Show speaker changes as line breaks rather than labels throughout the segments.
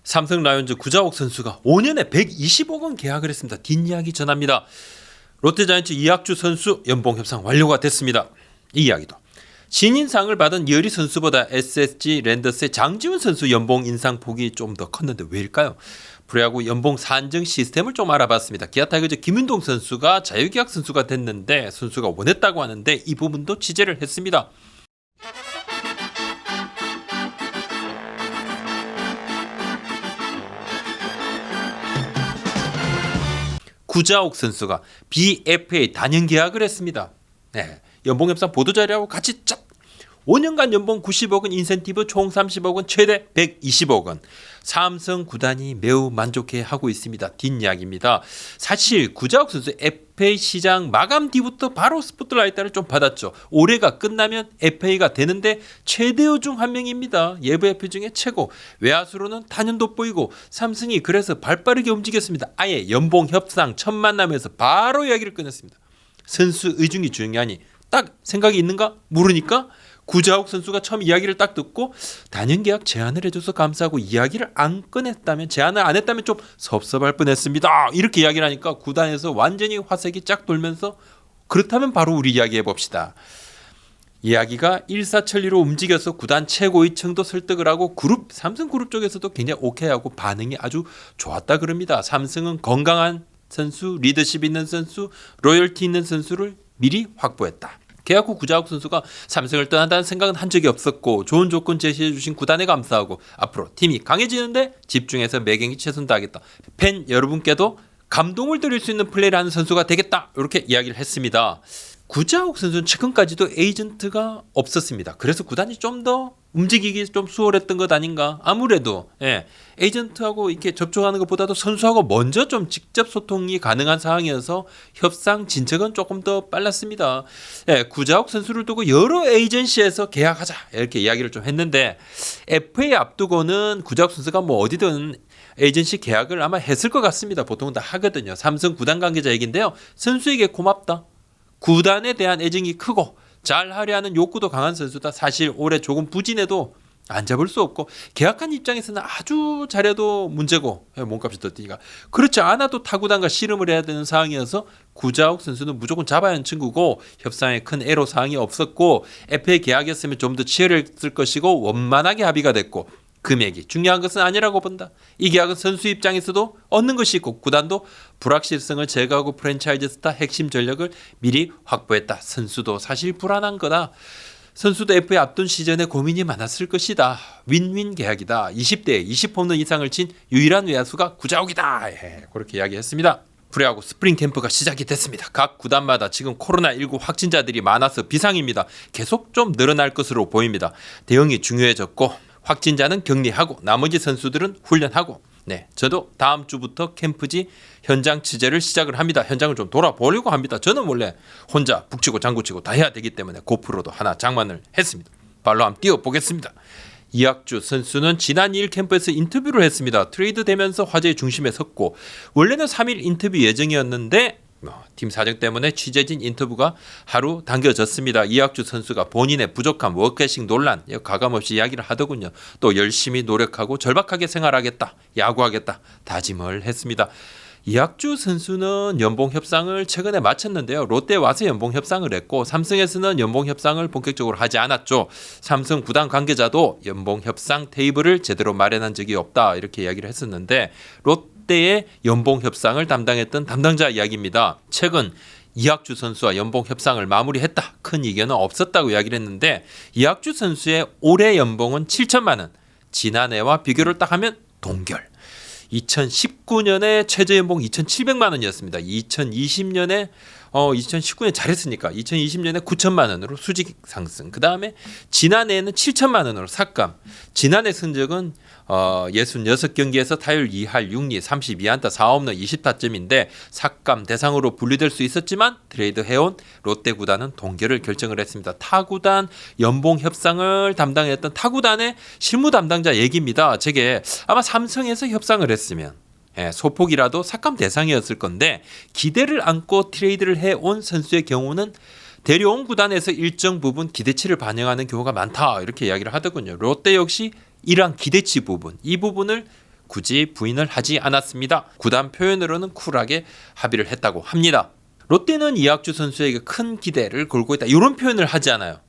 삼성 라이온즈 구자욱 선수가 5년에 120억 원 계약을 했습니다. 뒷이야기 전합니다. 롯데자이언츠 이학주 선수 연봉 협상 완료가 됐습니다. 이 이야기도 신인상을 받은 이어리 선수보다 SSG 랜더스의 장지훈 선수 연봉 인상 폭이 좀 더 컸는데 왜일까요? 프로야구 연봉 산정 시스템을 좀 알아봤습니다. 기아 타이거즈 김윤동 선수가 자유계약 선수가 됐는데 선수가 원했다고 하는데 이 부분도 취재를 했습니다. 구자욱 선수가 BFA 단연 계약을 했습니다. 네, 연봉 협상 보도자료하고 같이 cap 5년간 연봉 90억 원, 인센티브 총 30억 원, 최대 120억 원. 삼성 구단이 매우 만족해하고 있습니다. 뒷이야기입니다. 사실 구자욱 선수 FA 시장 마감 뒤부터 바로 스포트라이트를 좀 받았죠. 올해가 끝나면 FA가 되는데 최대어 중 한 명입니다. 예부 FA 중에 최고. 외야수로는 단연 돋보이고 삼성이 그래서 발빠르게 움직였습니다. 아예 연봉 협상 첫 만남에서 바로 이야기를 꺼냈습니다. 선수 의중이 중요하니 딱 생각이 있는가 물으니까 구자욱 선수가 처음 이야기를 딱 듣고 단연 계약 제안을 해줘서 감사하고 이야기를 안 꺼냈다면 제안을 안 했다면 좀 섭섭할 뻔했습니다. 이렇게 이야기를 하니까 구단에서 완전히 화색이 쫙 돌면서 그렇다면 바로 우리 이야기 해봅시다. 이야기가 일사천리로 움직여서 구단 최고위층도 설득을 하고 삼성그룹 쪽에서도 굉장히 오케이하고 반응이 아주 좋았다 그럽니다. 삼성은 건강한 선수, 리더십 있는 선수, 로열티 있는 선수를 미리 확보했다. 계약 후 구자욱 선수가 삼성을 떠난다는 생각은 한 적이 없었고 좋은 조건 제시해 주신 구단에 감사하고 앞으로 팀이 강해지는데 집중해서 매경기 최선 다하겠다. 팬 여러분께도 감동을 드릴 수 있는 플레이를 하는 선수가 되겠다. 이렇게 이야기를 했습니다. 구자욱 선수는 최근까지도 에이전트가 없었습니다. 그래서 구단이 좀 더 움직이기 좀 수월했던 것 아닌가. 아무래도 에이전트하고 이렇게 접촉하는 것보다도 선수하고 먼저 좀 직접 소통이 가능한 상황이어서 협상 진척은 조금 더 빨랐습니다. 구자욱 선수를 두고 여러 에이전시에서 계약하자 이렇게 이야기를 좀 했는데 FA 앞두고는 구자욱 선수가 뭐 어디든 에이전시 계약을 아마 했을 것 같습니다. 보통 다 하거든요. 삼성 구단 관계자 얘기인데요. 선수에게 고맙다. 구단에 대한 애정이 크고 잘하려 하는 욕구도 강한 선수다. 사실 올해 조금 부진해도 안 잡을 수 없고 계약한 입장에서는 아주 잘해도 문제고 몸값이 더 뛰니까 그렇지 않아도 타구단과 씨름을 해야 되는 상황이어서 구자욱 선수는 무조건 잡아야 하는 친구고 협상에 큰 애로사항이 없었고 FA 계약이었으면 좀 더 치열했을 것이고 원만하게 합의가 됐고 금액이 중요한 것은 아니라고 본다. 이 계약은 선수 입장에서도 얻는 것이 있고 구단도 불확실성을 제거하고 프랜차이즈 스타 핵심 전력을 미리 확보했다. 선수도 사실 불안한 거다. 선수도 FA 앞둔 시즌에 고민이 많았을 것이다. 윈윈 계약이다. 20대에 20홈런 이상을 친 유일한 외야수가 구자욱이다. 그렇게 이야기했습니다. 프로야구 스프링 캠프가 시작이 됐습니다. 각 구단마다 지금 코로나19 확진자들이 많아서 비상입니다. 계속 좀 늘어날 것으로 보입니다. 대응이 중요해졌고 확진자는 격리하고 나머지 선수들은 훈련하고 저도 다음 주부터 캠프지 현장 취재를 시작을 합니다. 현장을 좀 돌아보려고 합니다. 저는 원래 혼자 북치고 장구치고 다 해야 되기 때문에 고프로도 하나 장만을 했습니다. 발로 한번 뛰어보겠습니다. 이학주 선수는 지난 2일 캠프에서 인터뷰를 했습니다. 트레이드 되면서 화제의 중심에 섰고 원래는 3일 인터뷰 예정이었는데 팀 사정 때문에 취재진 인터뷰가 하루 당겨졌습니다. 이학주 선수가 본인의 부족한 워크애식 논란 가감없이 이야기를 하더군요. 또 열심히 노력하고 절박하게 생활하겠다, 야구하겠다 다짐을 했습니다. 이학주 선수는 연봉 협상을 최근에 마쳤는데요. 롯데에 와서 연봉 협상을 했고 삼성에서는 연봉 협상을 본격적으로 하지 않았죠. 삼성 구단 관계자도 연봉 협상 테이블을 제대로 마련한 적이 없다 이렇게 이야기를 했었는데 롯데의 연봉 협상을 담당했던 담당자 이야기입니다. 최근 이학주 선수와 연봉 협상을 마무리했다. 큰 이견은 없었다고 이야기를 했는데 이학주 선수의 올해 연봉은 7천만 원. 지난해와 비교를 딱 하면 동결. 2019년에 최저 연봉 2,700만 원이었습니다. 2020년에 2019년 잘했으니까 2020년에 9천만 원으로 수직 상승. 그 다음에 지난해에는 7천만 원으로 삭감. 지난해 성적은 66경기에서 타율 2할 6리 32안타 4홈런 20타점인데 삭감 대상으로 분리될 수 있었지만 트레이드 해온 롯데 구단은 동결을 결정을 했습니다. 타구단 연봉 협상을 담당했던 타구단의 실무 담당자 얘기입니다. 저게 아마 삼성에서 협상을 했으면 소폭이라도 삭감 대상이었을 건데 기대를 안고 트레이드를 해온 선수의 경우는 데려온 구단에서 일정 부분 기대치를 반영하는 경우가 많다 이렇게 이야기를 하더군요. 롯데 역시 이러한 기대치 부분 이 부분을 굳이 부인을 하지 않았습니다. 구단 표현으로는 쿨하게 합의를 했다고 합니다. 롯데는 이학주 선수에게 큰 기대를 걸고 있다. 이런 표현을 하지 않아요.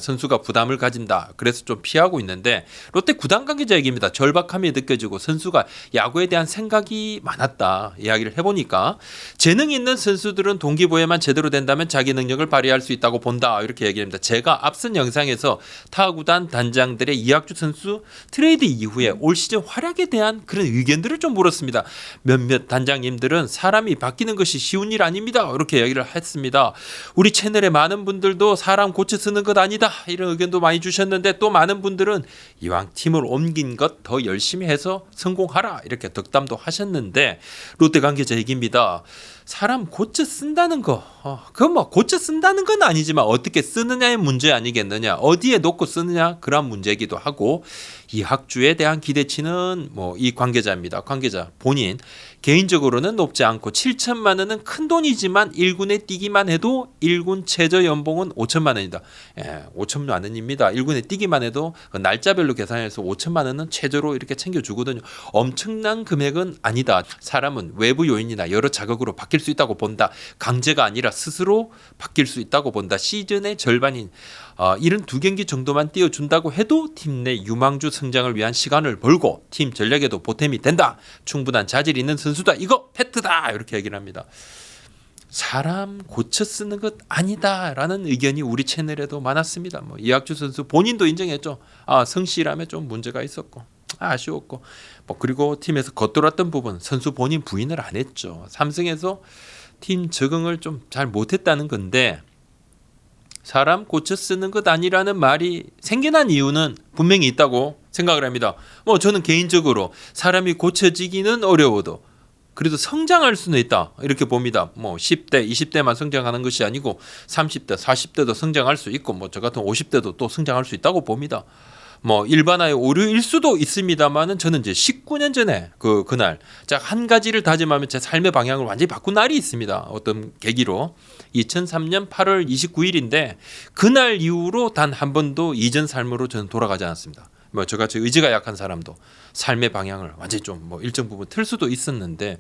선수가 부담을 가진다. 그래서 좀 피하고 있는데 롯데 구단 관계자 얘기입니다. 절박함이 느껴지고 선수가 야구에 대한 생각이 많았다. 이야기를 해보니까 재능 있는 선수들은 동기부여만 제대로 된다면 자기 능력을 발휘할 수 있다고 본다. 이렇게 얘기합니다. 제가 앞선 영상에서 타 구단 단장들의 이학주 선수 트레이드 이후에 올 시즌 활약에 대한 그런 의견들을 좀 물었습니다. 몇몇 단장님들은 사람이 바뀌는 것이 쉬운 일 아닙니다. 이렇게 얘기를 했습니다. 우리 채널에 많은 분들도 사람 고쳐 쓰는 것 아니다. 이런 의견도 많이 주셨는데 또 많은 분들은 이왕 팀을 옮긴 것 더 열심히 해서 성공하라 이렇게 덕담도 하셨는데 롯데 관계자 얘기입니다. 사람 고쳐 쓴다는 거 그건 뭐 고쳐 쓴다는 건 아니지만 어떻게 쓰느냐의 문제 아니겠느냐, 어디에 놓고 쓰느냐 그런 문제이기도 하고 이학주에 대한 기대치는 뭐 이 관계자입니다. 관계자 본인 개인적으로는 높지 않고 7천만 원은 큰 돈이지만 1군에 뛰기만 해도 1군 최저 연봉은 5천만 원이다. 5천만 원입니다. 1군에 뛰기만 해도 날짜별로 계산해서 5천만 원은 최저로 이렇게 챙겨주거든요. 엄청난 금액은 아니다. 사람은 외부 요인이나 여러 자극으로 바뀔 수 있다고 본다. 강제가 아니라 스스로 바뀔 수 있다고 본다. 시즌의 절반인 72경기 정도만 뛰어준다고 해도 팀 내 유망주 성장을 위한 시간을 벌고 팀 전략에도 보탬이 된다. 충분한 자질 있는 선수다. 이거 팩트다. 이렇게 얘기를 합니다. 사람 고쳐 쓰는 것 아니다라는 의견이 우리 채널에도 많았습니다. 뭐 이학주 선수 본인도 인정했죠. 성실함에 좀 문제가 있었고 아쉬웠고 그리고 팀에서 겉돌았던 부분 선수 본인 부인을 안 했죠. 삼성에서 팀 적응을 좀 잘 못했다는 건데 사람 고쳐 쓰는 것 아니라는 말이 생겨난 이유는 분명히 있다고 생각을 합니다. 저는 개인적으로 사람이 고쳐지기는 어려워도 그래도 성장할 수는 있다 이렇게 봅니다. 10대, 20대만 성장하는 것이 아니고 30대, 40대도 성장할 수 있고 저 같은 50대도 또 성장할 수 있다고 봅니다. 일반화의 오류일 수도 있습니다만은 저는 이제 19년 전에 그날 한 가지를 다짐하면 제 삶의 방향을 완전히 바꾼 날이 있습니다. 어떤 계기로 2003년 8월 29일인데 그날 이후로 단 한 번도 이전 삶으로 저는 돌아가지 않았습니다. 저같이 의지가 약한 사람도 삶의 방향을 완전히 좀 일정 부분 틀 수도 있었는데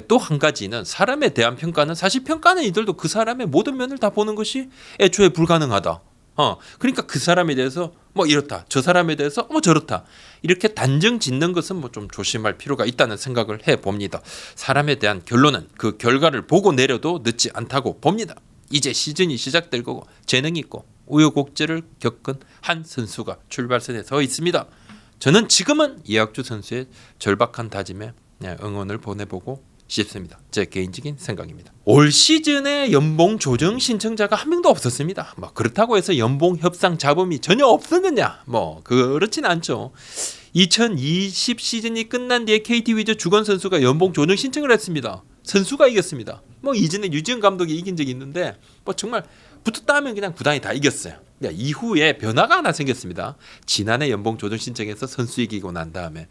또 한 가지는 사람에 대한 평가는 사실 평가는 이들도 그 사람의 모든 면을 다 보는 것이 애초에 불가능하다. 그러니까 그 사람에 대해서 이렇다, 저 사람에 대해서 저렇다 이렇게 단정 짓는 것은 좀 조심할 필요가 있다는 생각을 해봅니다. 사람에 대한 결론은 그 결과를 보고 내려도 늦지 않다고 봅니다. 이제 시즌이 시작될 거고 재능이 있고 우여곡절을 겪은 한 선수가 출발선에 서 있습니다. 저는 지금은 이학주 선수의 절박한 다짐에 응원을 보내보고 싶습니다. 제 개인적인 생각입니다. 올 시즌에 연봉 조정 신청자가 한 명도 없었습니다. 그렇다고 해서 연봉 협상 잡음이 전혀 없었느냐? 그렇진 않죠. 2020 시즌이 끝난 뒤에 KT 위즈 주건 선수가 연봉 조정 신청을 했습니다. 선수가 이겼습니다. 이전에 유지은 감독이 이긴 적이 있는데 정말 붙었다 하면 그냥 구단이 다 이겼어요. 이후에 변화가 하나 생겼습니다. 지난해 연봉 조정 신청에서 선수 이기고 난 다음에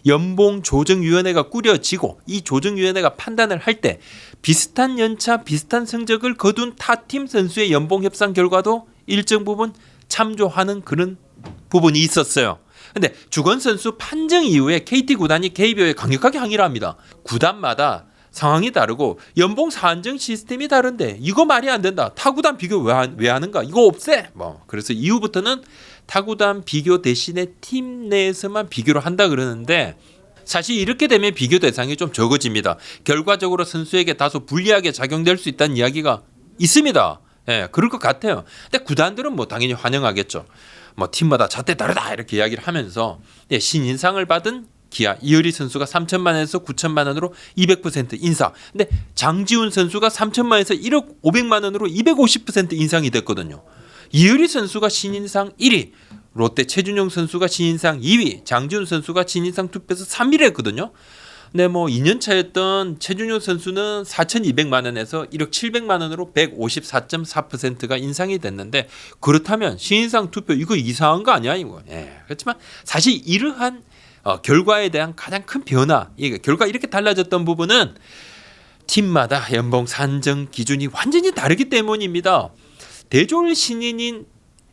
연봉 조정위원회가 꾸려지고 이 조정위원회가 판단을 할 때 비슷한 연차 비슷한 성적을 거둔 타팀 선수의 연봉 협상 결과도 일정 부분 참조하는 그런 부분이 있었어요. 근데 주건 선수 판정 이후에 KT 구단이 KBO에 강력하게 항의를 합니다. 구단마다 상황이 다르고 연봉 산정 시스템이 다른데 이거 말이 안 된다. 타구단 비교 왜 하는가? 이거 없애. 그래서 이후부터는 타구단 비교 대신에 팀 내에서만 비교를 한다 그러는데 사실 이렇게 되면 비교 대상이 좀 적어집니다. 결과적으로 선수에게 다소 불리하게 작용될 수 있다는 이야기가 있습니다. 그럴 것 같아요. 근데 구단들은 당연히 환영하겠죠. 팀마다 잣대 다르다 이렇게 이야기를 하면서 신인상을 받은 기아 이효리 선수가 3천만 원에서 9천만 원으로 200% 인상. 근데 장지훈 선수가 3천만 원에서 1억 500만 원으로 250% 인상이 됐거든요. 이효리 선수가 신인상 1위, 롯데 최준용 선수가 신인상 2위, 장지훈 선수가 신인상 투표에서 3위를 했거든요. 근데 2년 차였던 최준용 선수는 4,200만 원에서 1억 700만 원으로 154.4%가 인상이 됐는데 그렇다면 신인상 투표 이거 이상한 거 아니야 이거. 그렇지만 사실 이러한 결과에 대한 가장 큰 변화, 결과 이렇게 달라졌던 부분은 팀마다 연봉 산정 기준이 완전히 다르기 때문입니다. 대졸 신인인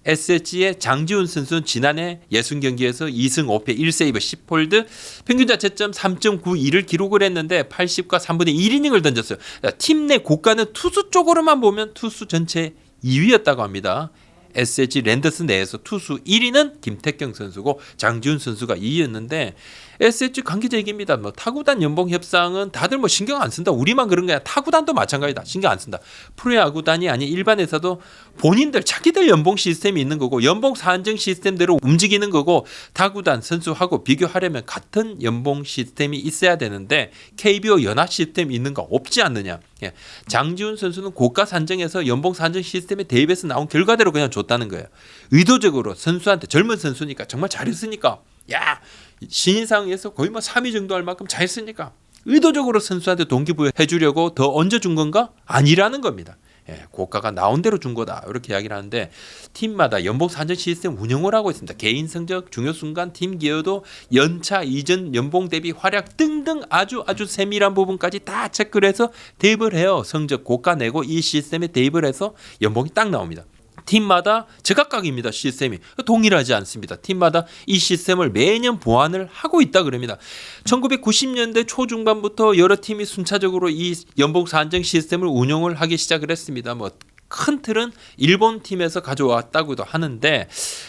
SSG의 장지훈 선수는 지난해 60경기에서 2승 5패 1세이브 10홀드 평균 자책점 3.92를 기록을 했는데 80과 3분의 1이닝을 던졌어요. 팀 내 고가는 투수 쪽으로만 보면 투수 전체 2위였다고 합니다. SSG 랜더스 내에서 투수 1위는 김태경 선수고 장지훈 선수가 2위였는데 SSG 관계자 얘기입니다. 뭐 타구단 연봉 협상은 다들 뭐 신경 안 쓴다. 우리만 그런 거야. 타구단도 마찬가지다. 신경 안 쓴다. 프로야구단이 아닌 일반에서도 본인들 자기들 연봉 시스템이 있는 거고 연봉 산정 시스템대로 움직이는 거고 타구단 선수하고 비교하려면 같은 연봉 시스템이 있어야 되는데 KBO 연합 시스템이 있는 거 없지 않느냐. 예. 장지훈 선수는 고가 산정에서 연봉 산정 시스템에 대입해서 나온 결과대로 그냥 줬다는 거예요. 의도적으로 선수한테 젊은 선수니까 정말 잘했으니까 야 신인상에서 거의 뭐 3위 정도 할 만큼 잘했으니까 의도적으로 선수한테 동기부여 해주려고 더 얹어준 건가? 아니라는 겁니다. 예, 고가가 나온 대로 준 거다 이렇게 이야기를 하는데 팀마다 연봉 산정 시스템 운영을 하고 있습니다. 개인 성적, 중요 순간, 팀 기여도, 연차, 이전 연봉 대비 활약 등등 아주 세밀한 부분까지 다 체크를 해서 대입을 해요. 성적 고가 내고 이 시스템에 대입을 해서 연봉이 딱 나옵니다. 팀마다 제각각입니다. 시스템이 동일하지 않습니다. 팀마다 이 시스템을 매년 보완을 하고 있다 그럽니다. 1990년대 초중반부터 여러 팀이 순차적으로 이 연봉 산정 시스템을 운영을 하기 시작을 했습니다. 뭐 큰 틀은 일본 팀에서 가져왔다고도 하는데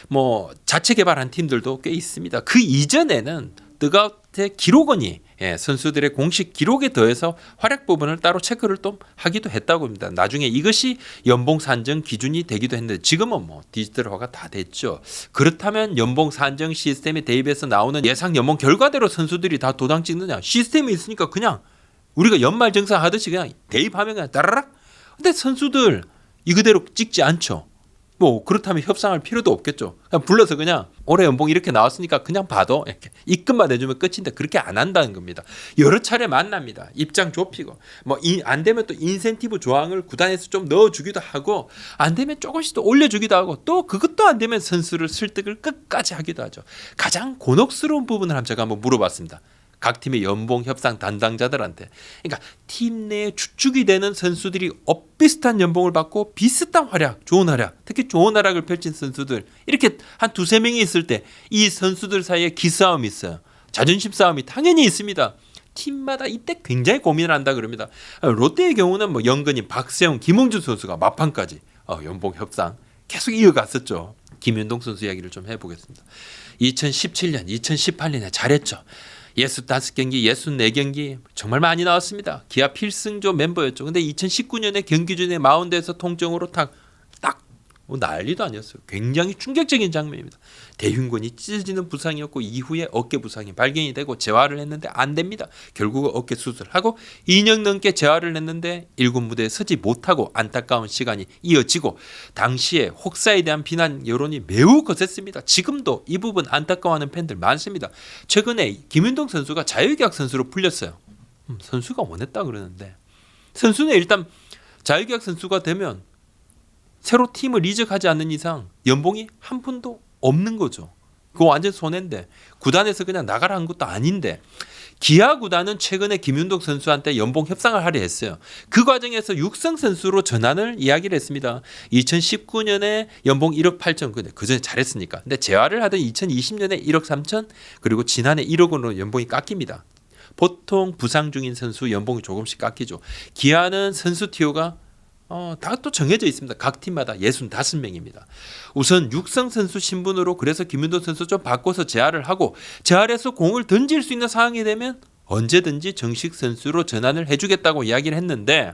뭐 자체 개발한 팀들도 꽤 있습니다. 그 이전에는 뜨가웃의 기록원이 선수들의 공식 기록에 더해서 활약 부분을 따로 체크를 또 하기도 했다고 합니다. 나중에 이것이 연봉 산정 기준이 되기도 했는데 지금은 뭐 디지털화가 다 됐죠. 그렇다면 연봉 산정 시스템에 대입해서 나오는 예상 연봉 결과대로 선수들이 다 도장 찍느냐? 시스템이 있으니까 그냥 우리가 연말정산 하듯이 그냥 대입하면 그냥 따라락. 근데 선수들 이거대로 찍지 않죠. 뭐 그렇다면 협상할 필요도 없겠죠. 그냥 불러서 그냥 올해 연봉 이렇게 나왔으니까 그냥 봐도 이렇게 입금만 해주면 끝인데 그렇게 안 한다는 겁니다. 여러 차례 만납니다. 입장 좁히고 뭐 안 되면 또 인센티브 조항을 구단에서 좀 넣어주기도 하고 안 되면 조금씩 또 올려주기도 하고 또 그것도 안 되면 선수를 설득을 끝까지 하기도 하죠. 가장 곤혹스러운 부분을 제가 한번 물어봤습니다. 각 팀의 연봉 협상 담당자들한테. 그러니까 팀 내에 주축이 되는 선수들이 비슷한 연봉을 받고 비슷한 활약, 좋은 활약, 특히 좋은 활약을 펼친 선수들 이렇게 한 두세 명이 있을 때 이 선수들 사이에 기싸움이 있어요. 자존심 싸움이 당연히 있습니다. 팀마다 이때 굉장히 고민을 한다 그럽니다. 롯데의 경우는 뭐 영근이, 박세웅, 김홍준 선수가 막판까지 연봉 협상 계속 이어갔었죠. 김윤동 선수 이야기를 좀 해보겠습니다. 2017년, 2018년에 잘했죠. 65경기, 64경기 정말 많이 나왔습니다. 기아 필승조 멤버였죠. 근데 2019년에 경기 중에 마운드에서 통증으로 딱 난리도 아니었어요. 굉장히 충격적인 장면입니다. 대흉근이 찢어지는 부상이었고 이후에 어깨 부상이 발견이 되고 재활을 했는데 안 됩니다. 결국 어깨 수술하고 2년 넘게 재활을 했는데 1군 무대에 서지 못하고 안타까운 시간이 이어지고 당시에 혹사에 대한 비난 여론이 매우 거셌습니다. 지금도 이 부분 안타까워하는 팬들 많습니다. 최근에 김윤동 선수가 자유계약 선수로 풀렸어요. 선수가 원했다 그러는데 선수는 일단 자유계약 선수가 되면 새로 팀을 이적하지 않는 이상 연봉이 한 푼도 없는 거죠. 그거 완전 손해인데 구단에서 그냥 나가라 한 것도 아닌데 기아 구단은 최근에 김윤동 선수한테 연봉 협상을 하려 했어요. 그 과정에서 육성 선수로 전환을 이야기를 했습니다. 2019년에 연봉 1억 8천 근데 그전에 잘했으니까. 근데 재활을 하던 2020년에 1억 3천 그리고 지난해 1억 원으로 연봉이 깎입니다. 보통 부상 중인 선수 연봉이 조금씩 깎이죠. 기아는 선수 티오가 다 또 정해져 있습니다. 각 팀마다 65명입니다. 우선 육성 선수 신분으로 그래서 김윤동 선수 좀 바꿔서 재활을 하고 재활해서 공을 던질 수 있는 상황이 되면 언제든지 정식 선수로 전환을 해주겠다고 이야기를 했는데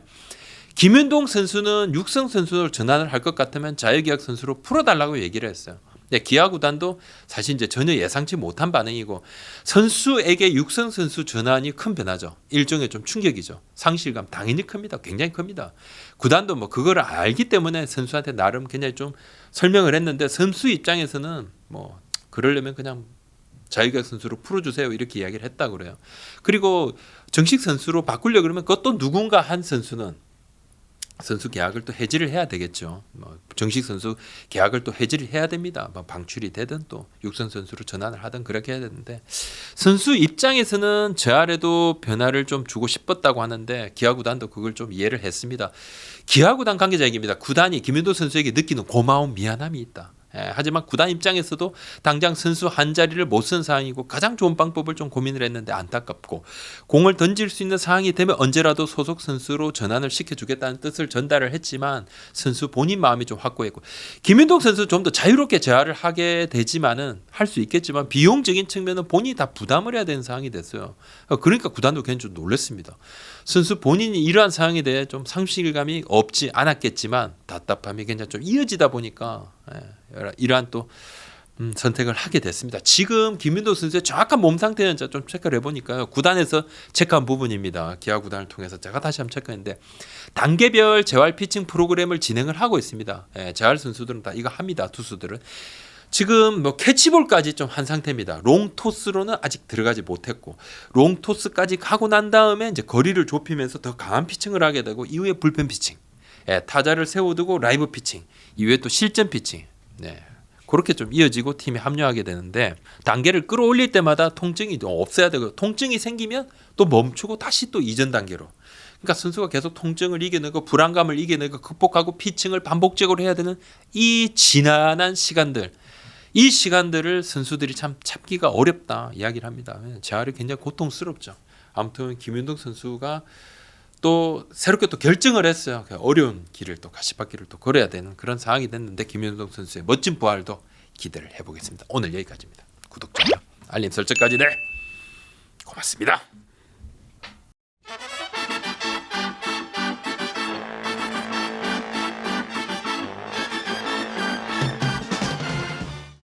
김윤동 선수는 육성 선수로 전환을 할 것 같으면 자유계약 선수로 풀어달라고 얘기를 했어요. 기아 구단도 사실 이제 전혀 예상치 못한 반응이고 선수에게 육성 선수 전환이 큰 변화죠. 일종의 좀 충격이죠. 상실감 당연히 큽니다. 굉장히 큽니다. 구단도 뭐 그걸 알기 때문에 선수한테 나름 굉장히 좀 설명을 했는데 선수 입장에서는 뭐 그러려면 그냥 자유계약 선수로 풀어주세요 이렇게 이야기를 했다고 그래요. 그리고 정식 선수로 바꾸려 그러면 그것도 누군가 한 선수는 선수 계약을 또 해지를 해야 되겠죠. 뭐 정식 선수 계약을 또 해지를 해야 됩니다. 뭐 방출이 되든 또 육성 선수로 전환을 하든 그렇게 해야 되는데 선수 입장에서는 재활에도 변화를 좀 주고 싶었다고 하는데 기아 구단도 그걸 좀 이해를 했습니다. 기아 구단 관계자 얘기입니다. 구단이 김윤도 선수에게 느끼는 고마움, 미안함이 있다. 하지만 구단 입장에서도 당장 선수 한 자리를 못 쓴 상황이고 가장 좋은 방법을 좀 고민을 했는데 안타깝고 공을 던질 수 있는 상황이 되면 언제라도 소속 선수로 전환을 시켜주겠다는 뜻을 전달을 했지만 선수 본인 마음이 좀 확고했고 김윤동 선수 좀 더 자유롭게 재활을 하게 되지만은 할 수 있겠지만 비용적인 측면은 본인이 다 부담을 해야 되는 상황이 됐어요. 그러니까 구단도 굉장히 좀 놀랐습니다. 선수 본인이 이러한 상황에 대해 좀 상실감이 없지 않았겠지만 답답함이 굉장히 좀 이어지다 보니까 이러한 또 선택을 하게 됐습니다. 지금 김윤도 선수의 정확한 몸 상태는 좀 체크를 해보니까요. 구단에서 체크한 부분입니다. 기아 구단을 통해서 제가 다시 한번 체크했는데 단계별 재활 피칭 프로그램을 진행을 하고 있습니다. 재활 선수들은 다 이거 합니다. 투수들은. 지금 뭐 캐치볼까지 좀 한 상태입니다. 롱토스로는 아직 들어가지 못했고 롱토스까지 가고 난 다음에 이제 거리를 좁히면서 더 강한 피칭을 하게 되고 이후에 불펜 피칭, 타자를 세워두고 라이브 피칭, 이후에 또 실전 피칭, 그렇게 좀 이어지고 팀에 합류하게 되는데 단계를 끌어올릴 때마다 통증이 좀 없어야 되고 통증이 생기면 또 멈추고 다시 또 이전 단계로. 그러니까 선수가 계속 통증을 이겨내고 불안감을 이겨내고 극복하고 피칭을 반복적으로 해야 되는 이 지난한 시간들. 이 시간들을 선수들이 참 참기가 어렵다 이야기를 합니다. 재활이 굉장히 고통스럽죠. 아무튼 김윤동 선수가 또 새롭게 또 결정을 했어요. 어려운 길을 또 가시밭길을 또 걸어야 되는 그런 상황이 됐는데 김윤동 선수의 멋진 부활도 기대를 해보겠습니다. 오늘 여기까지입니다. 구독, 좋아요, 알림 설정까지 고맙습니다.